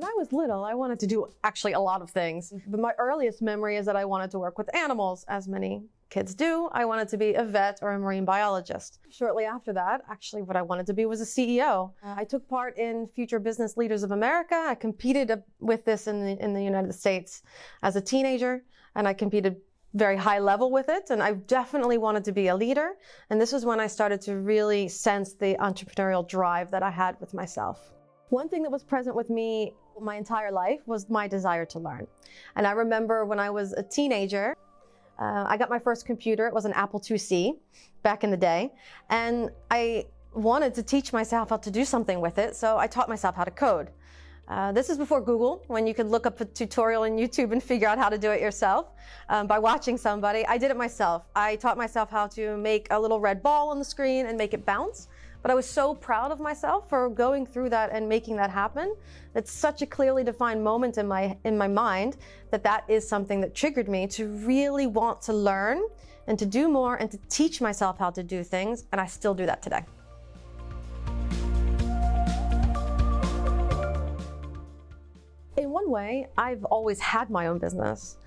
I was little, I wanted to do actually a lot of things. But my earliest memory is that I wanted to work with animals, as many kids do. I wanted to be a vet or a marine biologist. Shortly after that, actually what I wanted to be was a CEO. I took part in Future Business Leaders of America. I competed with this in the United States as a teenager, and I competed very high level with it, and I definitely wanted to be a leader. And this was when I started to really sense the entrepreneurial drive that I had with myself. One thing that was present with me my entire life was my desire to learn. And I remember when I was a teenager, I got my first computer. It was an Apple IIc back in the day. And I wanted to teach myself how to do something with it, so I taught myself how to code. This is before Google, when you could look up a tutorial on YouTube and figure out how to do it yourself by watching somebody. I did it myself. I taught myself how to make a little red ball on the screen and make it bounce. But I was so proud of myself for going through that and making that happen. It's such a clearly defined moment in my mind that is something that triggered me to really want to learn and to do more and to teach myself how to do things. And I still do that today. In one way, I've always had my own business.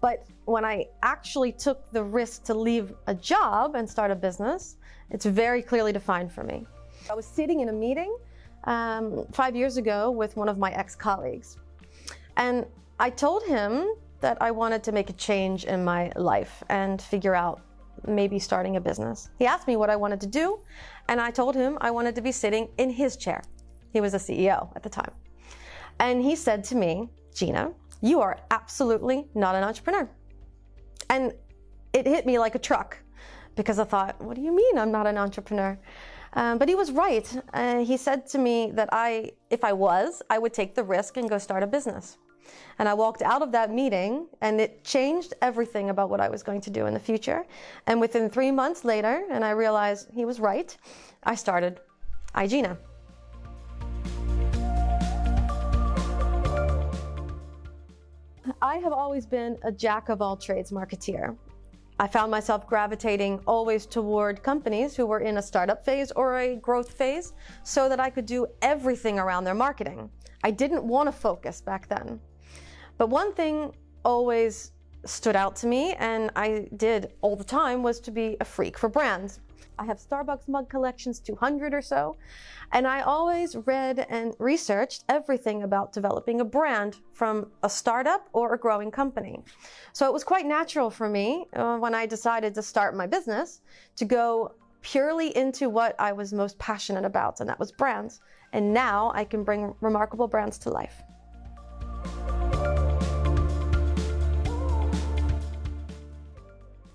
But when I actually took the risk to leave a job and start a business, it's very clearly defined for me. I was sitting in a meeting 5 years ago with one of my ex-colleagues. And I told him that I wanted to make a change in my life and figure out maybe starting a business. He asked me what I wanted to do, and I told him I wanted to be sitting in his chair. He was a CEO at the time. And he said to me, "Gina, you are absolutely not an entrepreneur." And it hit me like a truck, because I thought, what do you mean I'm not an entrepreneur? But he was right. He said to me that if I would take the risk and go start a business. And I walked out of that meeting, and it changed everything about what I was going to do in the future. And within 3 months later, and I realized he was right, I started iGina. I have always been a jack of all trades marketeer. I found myself gravitating always toward companies who were in a startup phase or a growth phase so that I could do everything around their marketing. I didn't want to focus back then. But one thing always stood out to me, and I did all the time, was to be a freak for brands. I have Starbucks mug collections, 200 or so, and I always read and researched everything about developing a brand from a startup or a growing company. So it was quite natural for me when I decided to start my business to go purely into what I was most passionate about, and that was brands. And now I can bring remarkable brands to life.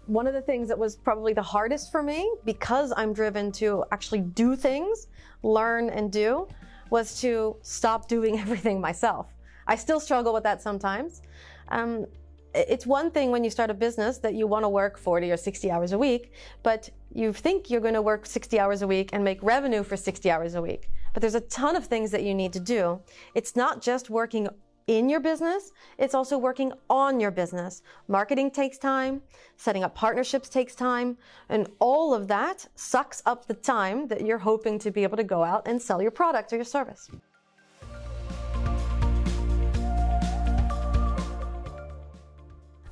One of the things that was probably the hardest for me, because I'm driven to actually do things, learn and do, was to stop doing everything myself. I still struggle with that sometimes. It's one thing when you start a business that you want to work 40 or 60 hours a week, but you think you're going to work 60 hours a week and make revenue for 60 hours a week. But there's a ton of things that you need to do. It's not just working in your business, it's also working on your business. Marketing takes time, setting up partnerships takes time, and all of that sucks up the time that you're hoping to be able to go out and sell your product or your service.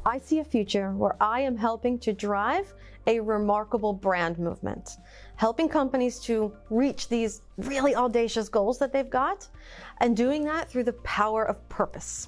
I see a future where I am helping to drive a remarkable brand movement, helping companies to reach these really audacious goals that they've got, and doing that through the power of purpose.